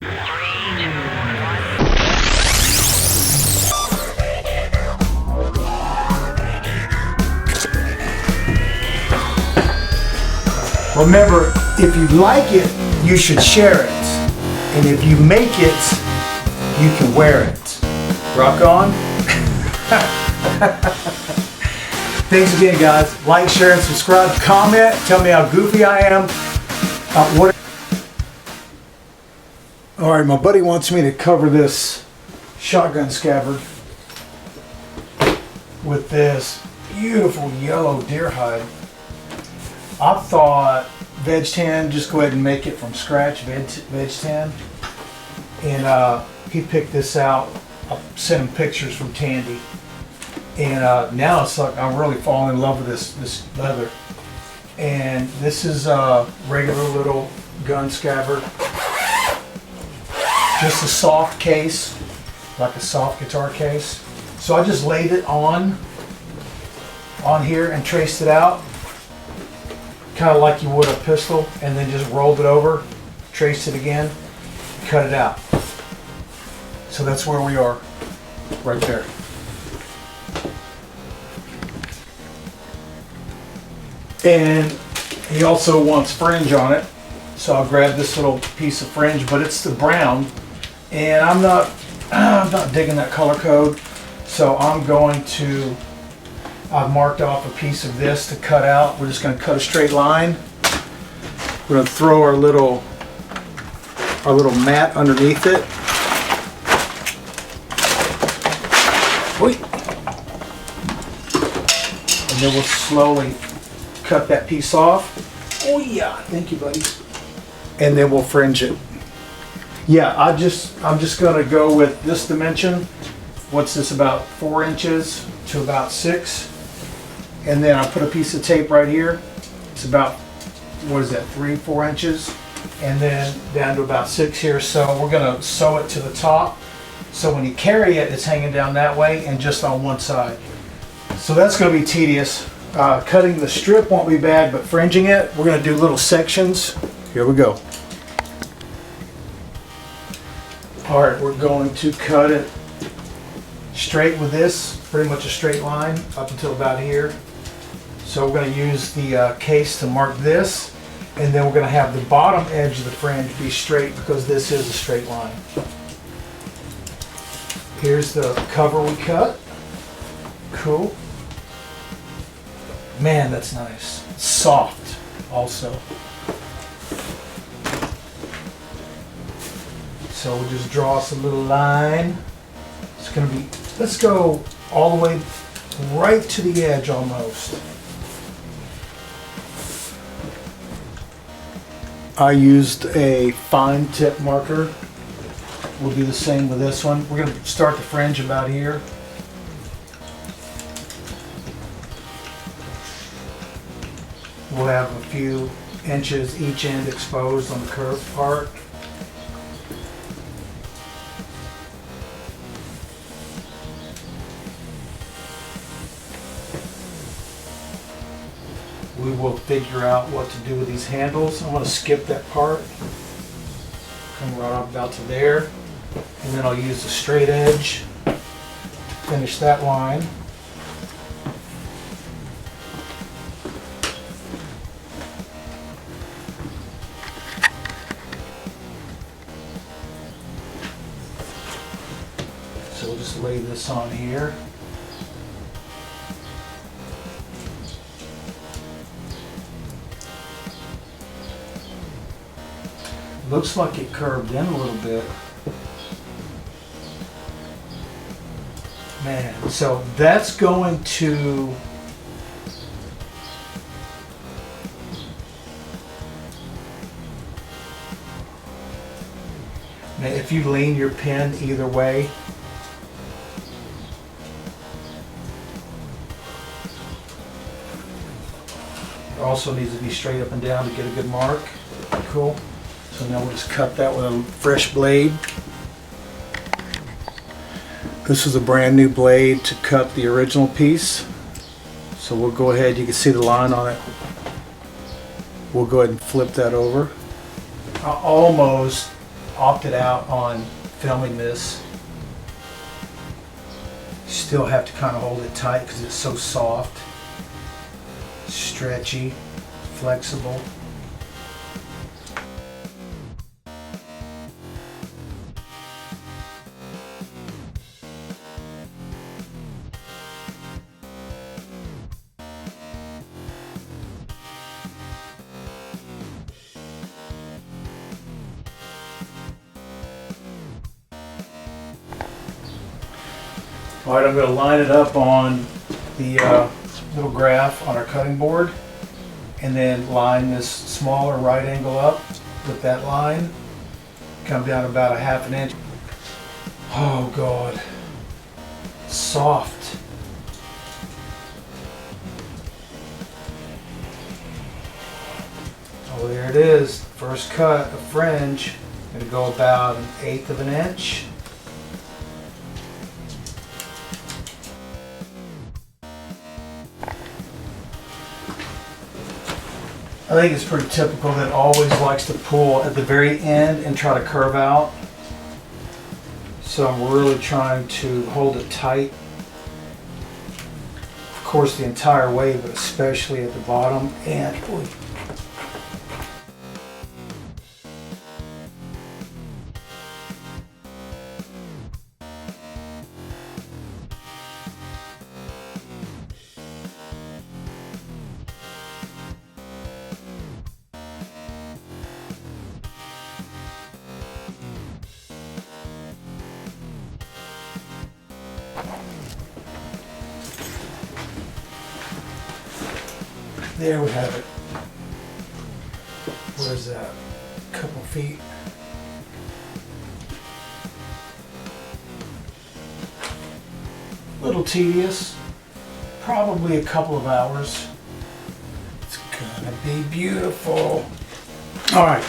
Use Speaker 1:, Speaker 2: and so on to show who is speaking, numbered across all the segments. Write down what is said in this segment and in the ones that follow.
Speaker 1: Remember, if you like it, you should share it. And if you make it, you can wear it. Rock on. Thanks again, guys. Like, share, and subscribe. Comment. Tell me how goofy I am. All right, my buddy wants me to cover this shotgun scabbard with this beautiful yellow deer hide. I thought veg tan, just go ahead and make it from scratch, veg tan. And he picked this out. I sent him pictures from Tandy. And now it's like I'm really falling in love with this leather. And this is a regular little gun scabbard. Just a soft case, like a soft guitar case. So I just laid it on here and traced it out. Kind of like you would a pistol, and then just rolled it over, traced it again, cut it out. So that's where we are, right there. And he also wants fringe on it, so I'll grab this little piece of fringe, but it's the brown, and I'm not digging that color code, so I'm going to. I've marked off a piece of this to cut out. We're just going to cut a straight line. We're going to throw our little mat underneath it. Wait. And then we'll slowly cut that piece off. Oh yeah, thank you, buddy. And then we'll fringe it. Yeah, I'm just going to go with this dimension. What's this, about 4 inches to about 6? And then I put a piece of tape right here. It's about, what is that, 3-4 inches, and then down to about 6 here. So we're going to sew it to the top, so when you carry it, it's hanging down that way and just on one side. So that's going to be tedious. Cutting the strip won't be bad, but fringing it, we're going to do little sections. Here we go. All right, we're going to cut it straight with this, pretty much a straight line up until about here. So we're going to use the case to mark this, and then we're going to have the bottom edge of the fringe be straight because this is a straight line. Here's the cover we cut. Cool. Man, that's nice. Soft also. So we'll just draw us a little line. It's going to be, let's go all the way right to the edge almost. I used a fine tip marker. We'll do the same with this one. We're going to start the fringe about here. We'll have a few inches each end exposed on the curved part. We will figure out what to do with these handles. I'm going to skip that part. Come right up about to there. And then I'll use the straight edge to finish that line. So we'll just lay this on here. Looks like it curved in a little bit. Man, so that's going to now if you lean your pen either way, it also needs to be straight up and down to get a good mark. Cool. So now we'll just cut that with a fresh blade. This is a brand new blade to cut the original piece. So we'll go ahead, you can see the line on it. We'll go ahead and flip that over. I opted out on filming this. Still have to kind of hold it tight because it's so soft, stretchy, flexible. All right, I'm going to line it up on the little graph on our cutting board, and then line this smaller right angle up with that line. Come down about a half an inch. Oh God, soft. Oh, there it is. First cut of fringe. Going to go about 1/8 of an inch. I think it's pretty typical that it always likes to pull at the very end and try to curve out. So I'm really trying to hold it tight. Of course the entire way, but especially at the bottom. And there we have it. Where's that? A couple feet. Little tedious. Probably a couple of hours. It's gonna be beautiful. All right.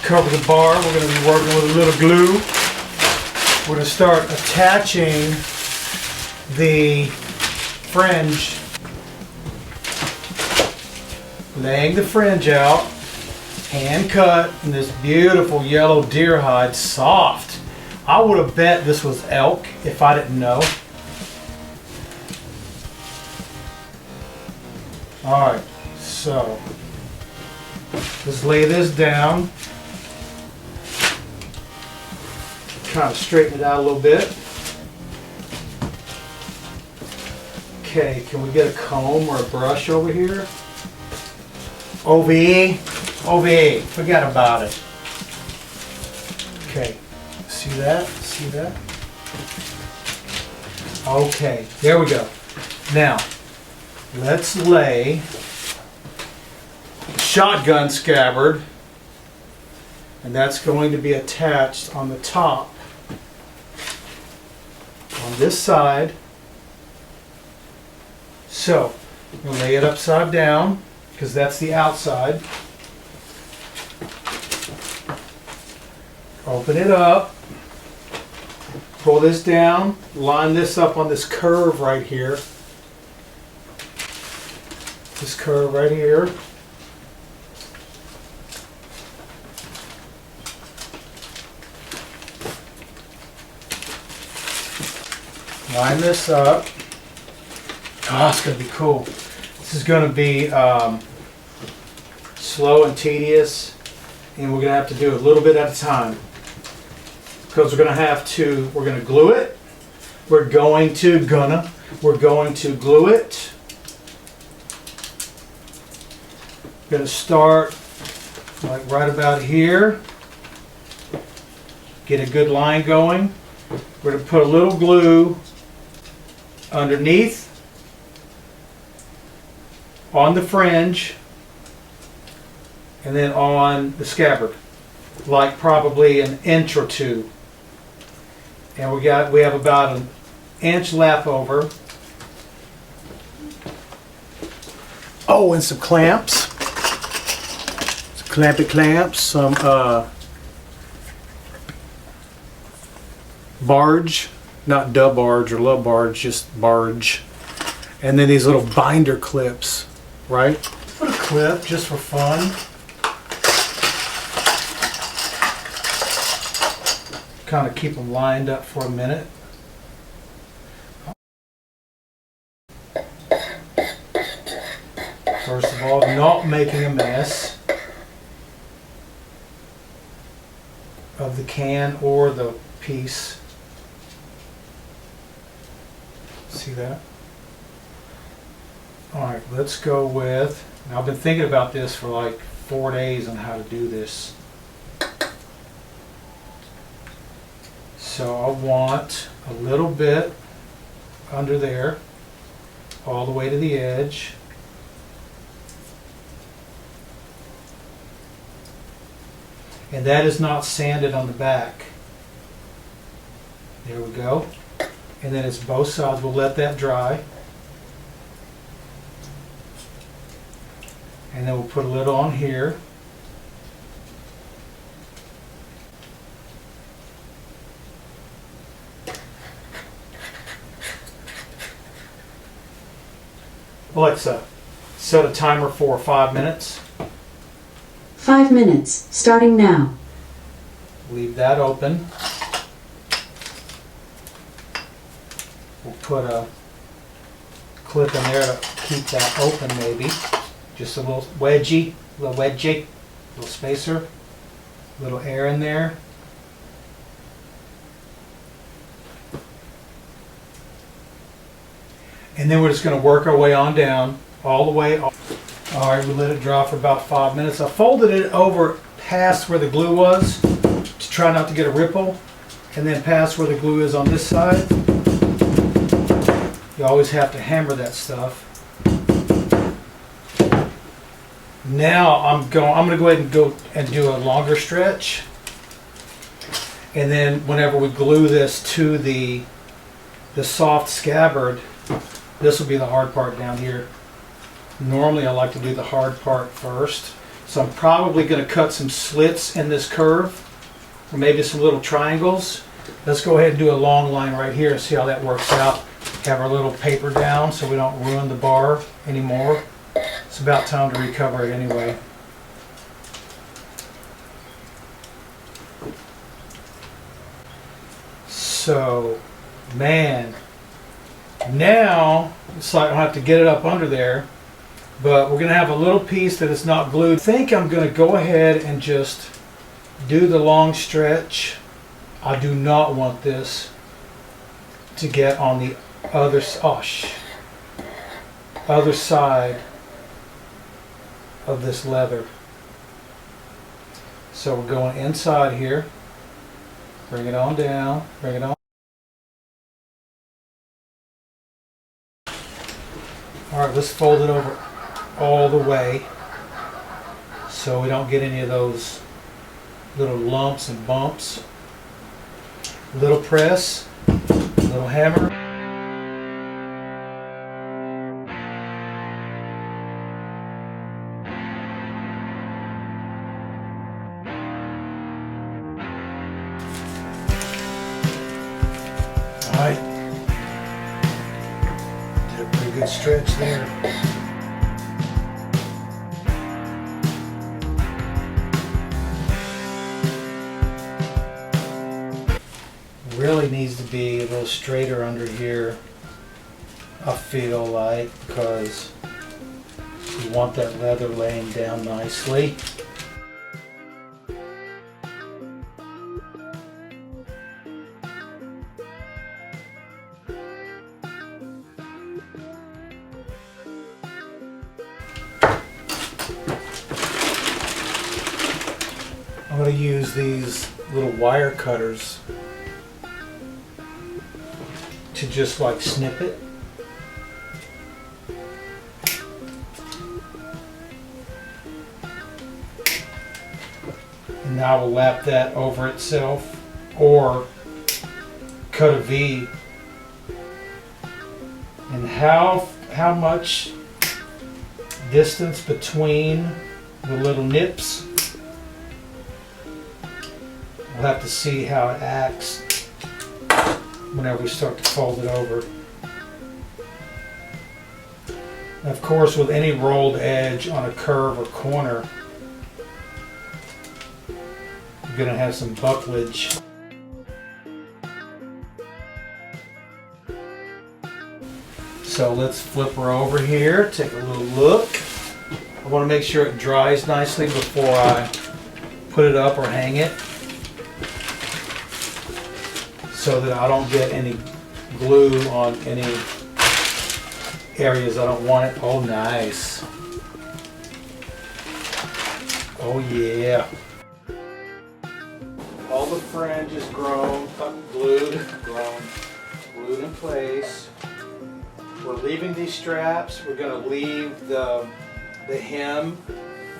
Speaker 1: Cover the bar. We're going to be working with a little glue. We're going to start attaching the fringe, laying the fringe out, hand cut in this beautiful yellow deer hide, soft. I would have bet this was elk if I didn't know. All right, so let's lay this down. Kind of straighten it out a little bit. Okay, can we get a comb or a brush over here? OVE, OVE, forget about it. Okay, see that? See that? Okay, there we go. Now, let's lay the shotgun scabbard, and that's going to be attached on the top. On this side. So, we'll lay it upside down because that's the outside. Open it up. Pull this down. Line this up on this curve right here. This curve right here. Line this up. Oh, it's going to be cool. This is going to be slow and tedious, and we're going to have to do a little bit at a time because we're going to glue it. We're going to glue it. We're going to start like right about here. Get a good line going. We're going to put a little glue underneath on the fringe and then on the scabbard, like probably an inch or two. And we have about an inch left over. Oh, and some clamps, some clampy clamps, some barge. Not dub barge or love barge, just barge. And then these little binder clips, right? Put a clip just for fun. Kind of keep them lined up for a minute. First of all, not making a mess of the can or the piece. See that? Alright, let's go with, now I've been thinking about this for like 4 days on how to do this. So I want a little bit under there, all the way to the edge. And that is not sanded on the back. There we go. And then it's both sides. We'll let that dry. And then we'll put a little on here. Alexa, set a timer for 5 minutes.
Speaker 2: 5 minutes, starting now.
Speaker 1: Leave that open. We'll put a clip in there to keep that open maybe. Just a little wedgie, little spacer, little air in there. And then we're just going to work our way on down, all the way. All right, we let it dry for about 5 minutes. I folded it over past where the glue was to try not to get a ripple, and then past where the glue is on this side. You always have to hammer that stuff. Now I'm going to go ahead and go and do a longer stretch, and then whenever we glue this to the soft scabbard, this will be the hard part down here. Normally I like to do the hard part first. So I'm probably going to cut some slits in this curve, or maybe some little triangles. Let's go ahead and do a long line right here and see how that works out. Have our little paper down so we don't ruin the bar anymore. It's about time to recover it anyway. So, man, now it's like I have to get it up under there, but we're going to have a little piece that is not glued. I think I'm going to go ahead and just do the long stretch. I do not want this to get on the other side of this leather. So we're going inside here. Bring it on down. Bring it on. Alright, let's fold it over all the way so we don't get any of those little lumps and bumps. Little press, little hammer. Alright. Did a pretty good stretch there. Really needs to be a little straighter under here, I feel like, because you want that leather laying down nicely. I'm going to use these little wire cutters to just like snip it. And now we'll lap that over itself or cut a V. And how much distance between the little nips, we'll have to see how it acts whenever we start to fold it over. And of course, with any rolled edge on a curve or corner, you're going to have some bucklage. So let's flip her over here, take a little look. I want to make sure it dries nicely before I put it up or hang it, so that I don't get any glue on any areas I don't want it. Oh, nice. Oh, yeah. All the fringe is glued in place. We're leaving these straps. We're going to leave the hem,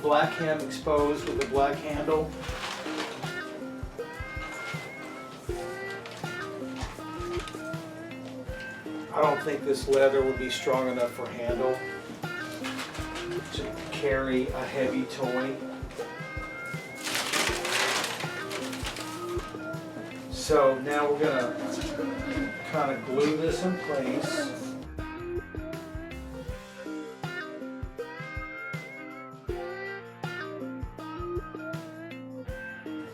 Speaker 1: black hem exposed with the black handle. I don't think this leather would be strong enough for handle to carry a heavy toy. So now we're going to kind of glue this in place.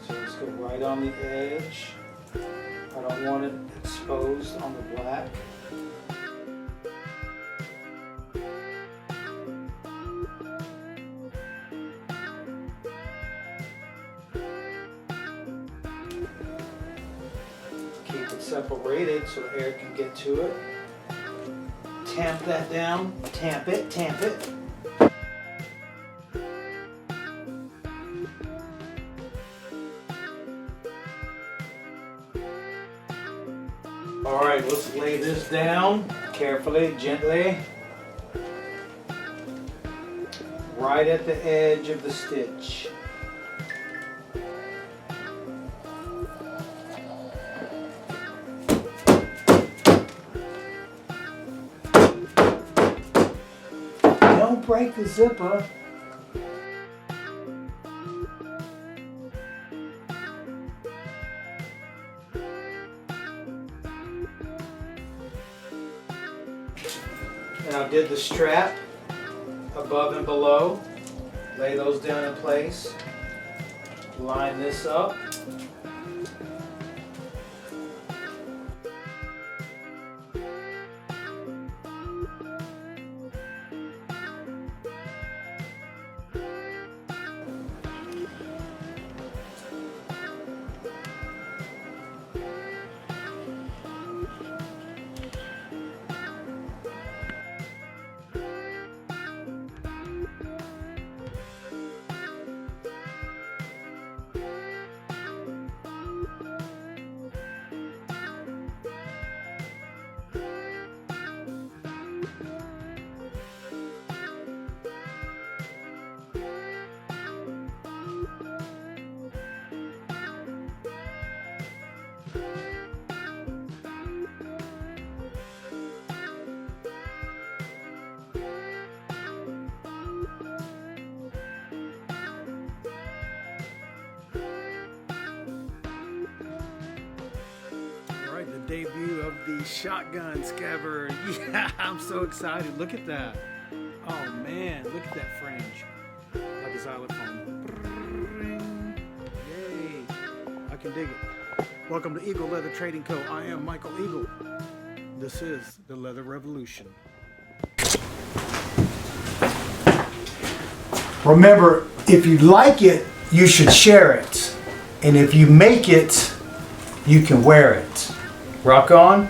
Speaker 1: So let's go right on the edge. I don't want it exposed on the black. Keep it separated so the air can get to it. Tamp that down. Tamp it, tamp it. All right, let's lay this down carefully, gently. Right at the edge of the stitch. Don't break the zipper. And I did the strap above and below. Lay those down in place. Line this up. The debut of the shotgun Scabbard. Yeah, I'm so excited. Look at that. Oh man, look at that fringe. Like a xylophone. Yay. I can dig it. Welcome to Eagle Leather Trading Co. I am Michael Eagle. This is the Leather Revolution. Remember, if you like it, you should share it. And if you make it, you can wear it. Rock on.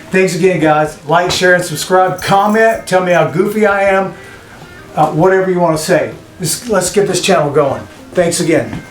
Speaker 1: Thanks again, guys. Like, share, and subscribe. Comment. Tell me how goofy I am. Whatever you want to say. Let's get this channel going. Thanks again.